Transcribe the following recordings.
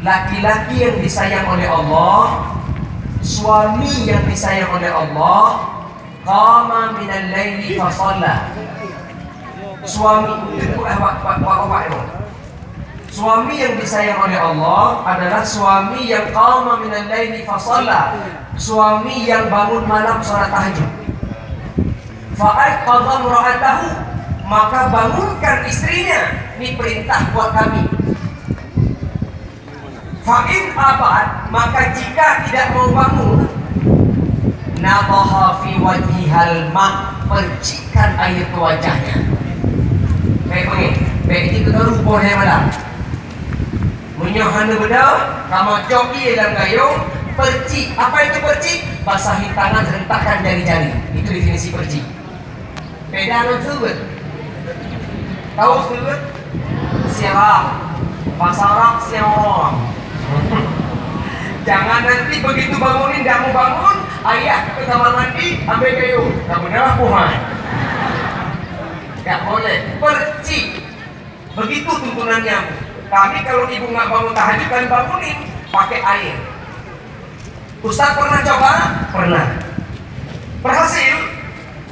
laki-laki yang disayang oleh Allah, suami yang disayang oleh Allah, qama minal laili fa shalla. Suami yang disayang oleh Allah adalah suami yang qama minal laili fa shalla, suami yang bangun malam salat tahajud. Fa aiqadha imra'atahu, maka bangunkan istrinya. Ini perintah buat kami. Fa'in abad, maka jika tidak mau bangun, nadaha fi wajhihal ma, percikan air ke wajahnya. Baik pengen, baik itu rupo yang malam. Menyohana benda, kama joki dalam gayung, perci. Apa itu perci? Basahi tangan, hentakkan jari-jari. Itu definisi perci. Beda dengan sugut. Tahu sugut? Siarang. Pasarak siarang. Jangan nanti begitu bangunin tidak mau bangun, ayah ke kamar mandi ambil kayu, tak benar puhan. Tak boleh, perci. Begitu tuntunannya. Kami kalau ibu nggak bangun tahajud kan bangunin pakai air. Ustaz pernah coba? Pernah. Berhasil?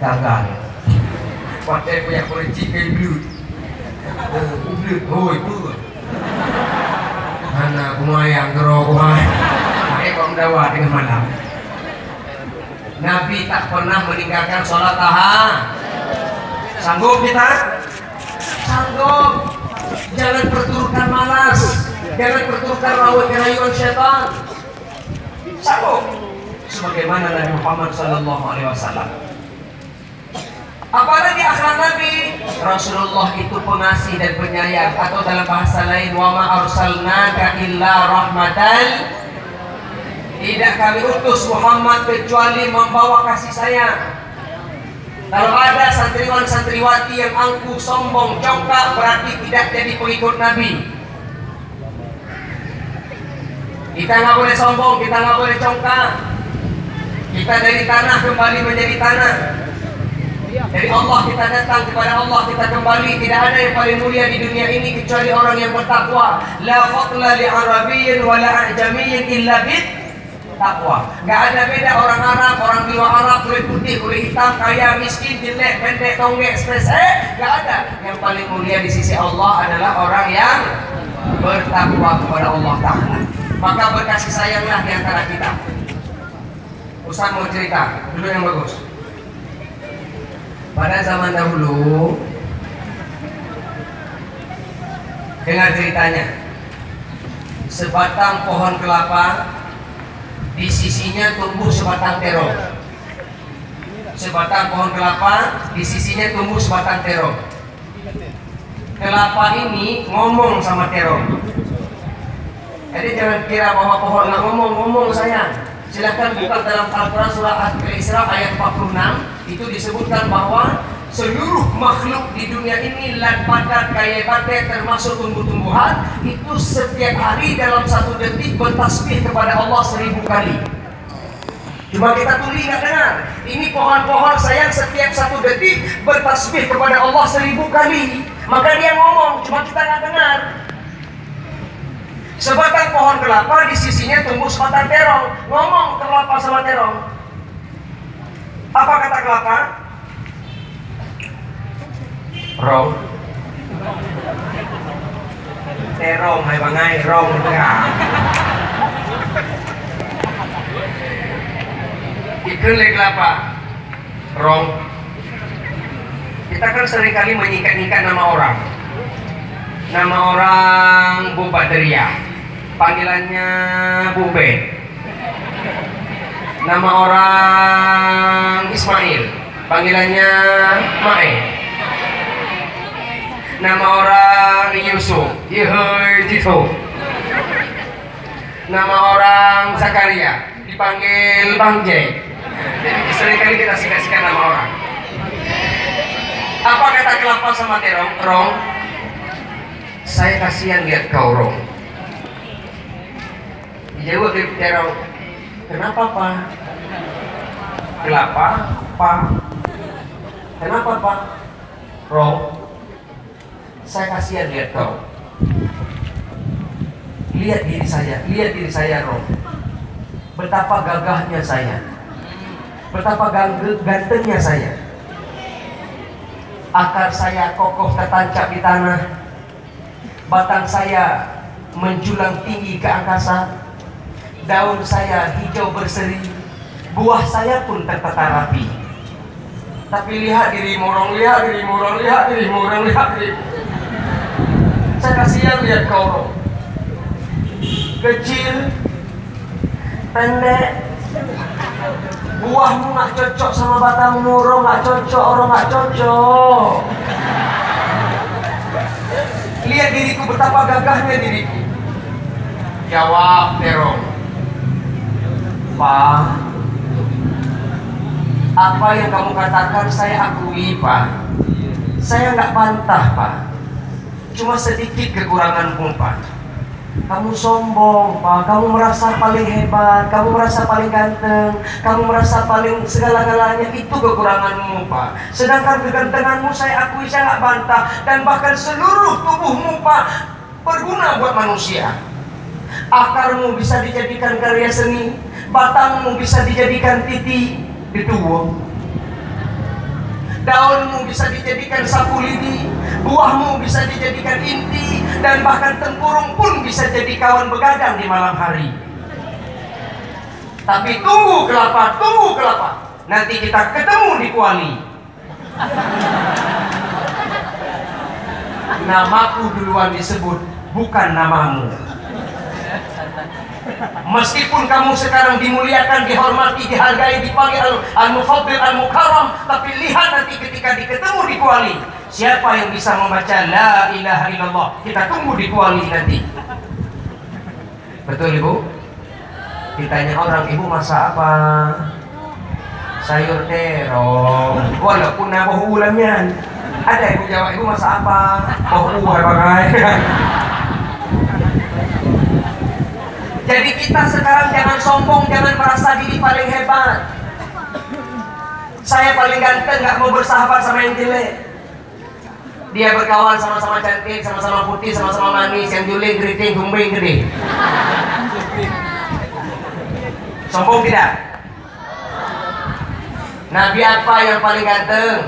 Gagal. Pakai punya perci kayu blue. Hoi pun. Mana kumayang gerogohan. Pakai pemdawa dengan malam. Nabi tak pernah meninggalkan sholat tahajud. Sanggup kita? Sanggup. Jangan perturutkan malas. Jangan perturutkan rayuan syaitan. Sanggup. Sebagaimana Nabi Muhammad SAW. Apalagi akhlak Nabi, Rasulullah itu pengasih dan penyayang, atau dalam bahasa lain, wa ma arsalnaka illa rahmatan. Tidak kami utus Muhammad kecuali membawa kasih sayang. Kalau ada santriwan santriwati yang angkuh, sombong, congkak, berarti tidak jadi pengikut Nabi. Kita nggak boleh sombong, kita nggak boleh congkak. Kita dari tanah kembali menjadi tanah. Dari Allah kita datang, kepada Allah kita kembali. Tidak ada yang paling mulia di dunia ini kecuali orang yang bertakwa. La fadla li arabiyyin wa la ajamiyyin illa bit takwa. Gak ada beda orang Arab, orang luar Arab, kulit putih, kulit hitam, kaya, miskin, jelek, pendek, tonggek, stres. Gak ada. Yang paling mulia di sisi Allah adalah orang yang bertakwa kepada Allah Ta'ala. Maka berkasih sayanglah di antara kita. Ustaz mau cerita dulu yang bagus. Pada zaman dahulu, dengar ceritanya, sebatang pohon kelapa di sisinya tumbuh sebatang terong. Sebatang pohon kelapa di sisinya tumbuh sebatang terong. Kelapa ini ngomong sama terong. Jadi jangan kira bahwa pohon nggak ngomong sayang. Silakan buka dalam Al-Quran surah Al-Isra ayat 46. Itu disebutkan bahwa seluruh makhluk di dunia ini, lan padat, kaya batai, termasuk tumbuh-tumbuhan, itu setiap hari dalam 1 detik bertasbih kepada Allah 1000 kali. Cuma kita tuli nggak dengar. Ini pohon-pohon sayang setiap 1 detik bertasbih kepada Allah 1000 kali. Maka dia ngomong, cuma kita nggak dengar. Sebatang pohon kelapa di sisinya tumbuh sebatang terong. Ngomong kelapa sama terong. Apa kata kelapa? Rong. Terong hai bangai rong enggak. Ikan le kelapa. Rong. Kita kan seringkali menyikat-nyikat nama orang. Nama orang Bu Badriah, panggilannya Bu Ben. Nama orang Ismail, panggilannya Mae. Nama orang Yusuf, Yusuf. Nama orang Zakaria, dipanggil Bang J. Jadi seringkali kita sikat-sikat nama orang. Apa kata kelapa sama terong? Rong. Saya kasihan lihat kau, Rong. Dijawab terong. Kenapa, Pak? Kelapa, Pak. Kenapa, Pak? Rong. Saya kasihan lihat kau. lihat diri saya Rob. Betapa gagahnya saya, betapa gantengnya saya. Akar saya kokoh tertancap di tanah, batang saya menjulang tinggi ke angkasa, daun saya hijau berseri, buah saya pun tertata rapi. Tapi lihat dirimu Rong, lihat dirimu Rong, lihat dirimu Rong, lihat dirimu. Saya kasihan lihat kau Rong. Kecil, pendek, buahmu nggak cocok sama batangmu Rong, nggak cocok Rong, nggak cocok. Lihat diriku, betapa gagahnya diriku. Jawab Terong, Pak, apa yang kamu katakan saya akui Pak. Saya nggak bantah Pak, cuma sedikit kekuranganmu Pak. Kamu sombong Pak, kamu merasa paling hebat, kamu merasa paling ganteng, kamu merasa paling segala-galanya. Itu kekuranganmu Pak. Sedangkan kegantenganmu saya akui, saya nggak bantah. Dan bahkan seluruh tubuhmu Pak berguna buat manusia. Akarmu bisa dijadikan karya seni, batangmu bisa dijadikan titi dituwo, daunmu bisa dijadikan sapu lidi, buahmu bisa dijadikan inti, dan bahkan tempurung pun bisa jadi kawan begadang di malam hari. Tapi tunggu kelapa, nanti kita ketemu di Kuali. Namaku duluan disebut, bukan namamu. Meskipun kamu sekarang dimuliakan, dihormati, dihargai, dipanggil al-mufaddil, al-mukarram, tapi lihat nanti ketika ketemu di Kuali, siapa yang bisa membaca la ilaha illallah. Kita tunggu di Kuali nanti. Betul Ibu? Ditanya orang, Ibu masak apa? Sayur terong. Walaupun nabuh ulamnya. Ada Ibu jawab, Ibu masak apa? Oh, bagai. Jadi kita sekarang jangan sombong, jangan merasa diri paling hebat. Saya paling ganteng, nggak mau bersahabat sama yang jelek. Dia berkawan sama-sama cantik, sama-sama putih, sama-sama manis, yang juling, keriting, gumbing, gede. Sombong tidak? Nabi apa yang paling ganteng?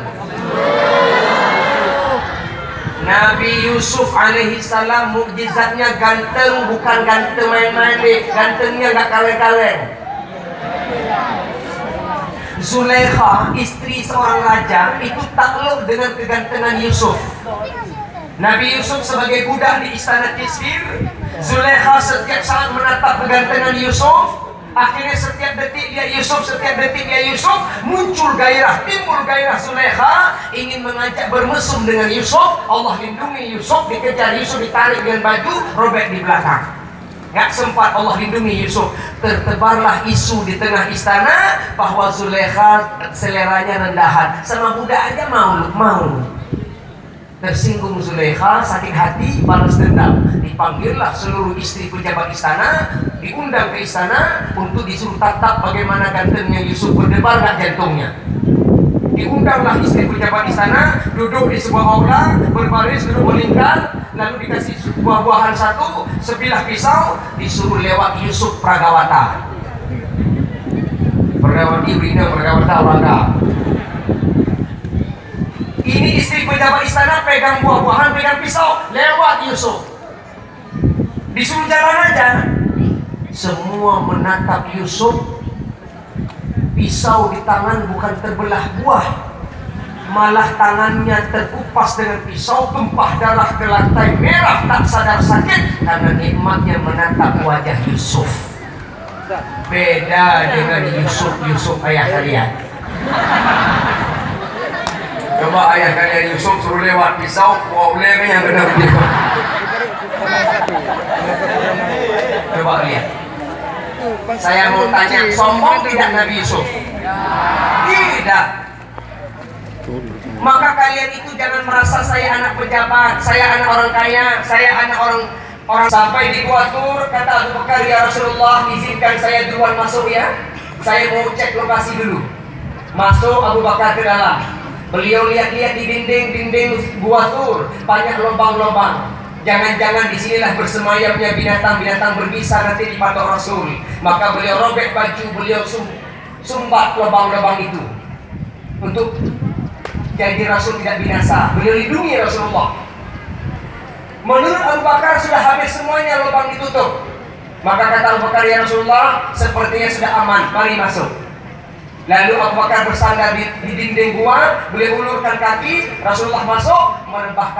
Nabi Yusuf alaihi salam, mukjizatnya ganteng, bukan ganteng main-main deh. Gantengnya nggak kaleng-kaleng. Zulaikha, istri seorang raja, itu takluk dengan kegantengan Yusuf. Nabi Yusuf sebagai budak di istana Kisir, Zulaikha setiap saat menatap kegantengan Yusuf. Akhirnya setiap detik dia Yusuf, muncul gairah, timbul gairah Zulaikha ingin mengajak bermesum dengan Yusuf. Allah lindungi Yusuf, dikejar Yusuf, ditarik dengan baju, robek di belakang. Gak sempat Allah lindungi Yusuf. Tertebarlah isu di tengah istana bahwa Zulaikha seleranya rendahan, sama budak aja mau. Tersinggung Zulaikha, sakit hati, balas dendam. Dipanggillah seluruh istri pejabat istana, diundang ke istana untuk disuruh tatap bagaimana gantengnya Yusuf, berdebar gak jantungnya. Diundanglah istri pejabat istana, duduk di sebuah aula, berbaris, duduk melingkar, lalu dikasih buah-buahan satu, sebilah pisau, disuruh lewat Yusuf Pragawata. Pragawati Brina Pragawata Raga. Ini istri pejabat istana pegang buah-buahan, pegang pisau, lewat Yusuf. Disuruh jalan aja. Semua menatap Yusuf. Pisau di tangan bukan terbelah buah, malah tangannya terkupas dengan pisau, tumpah darah ke lantai, merah tak sadar sakit karena nikmatnya menatap wajah Yusuf. Beda dengan Yusuf ayah kalian. Coba ayah kalian Yusuf suruh lewat pisau, boleh yang kena dia. Coba lihat. Saya mau tanya, sombong tidak Nabi Yusuf? Tidak. Maka kalian itu jangan merasa saya anak pejabat, saya anak orang kaya, saya anak orang sampai di Gua Tur, kata Abu Bakar, ya Rasulullah, izinkan saya duluan masuk ya. Saya mau cek lokasi dulu. Masuk Abu Bakar ke dalam. Beliau lihat-lihat di dinding Gua Tur, banyak lubang-lubang. Jangan-jangan disinilah bersemayamnya binatang-binatang berbisa nanti dipatok Rasul. Maka beliau robek baju, beliau sumbat lubang-lubang itu untuk jadi Rasul tidak binasa. Beliau lindungi Rasulullah. Menurut Abu Bakar sudah habis semuanya, lubang ditutup. Maka kata Abu Bakar, ya Rasulullah, sepertinya sudah aman, mari masuk. Lalu Abu Bakar bersandar di dinding gua, beliau ulurkan kaki, Rasulullah masuk, menembakkan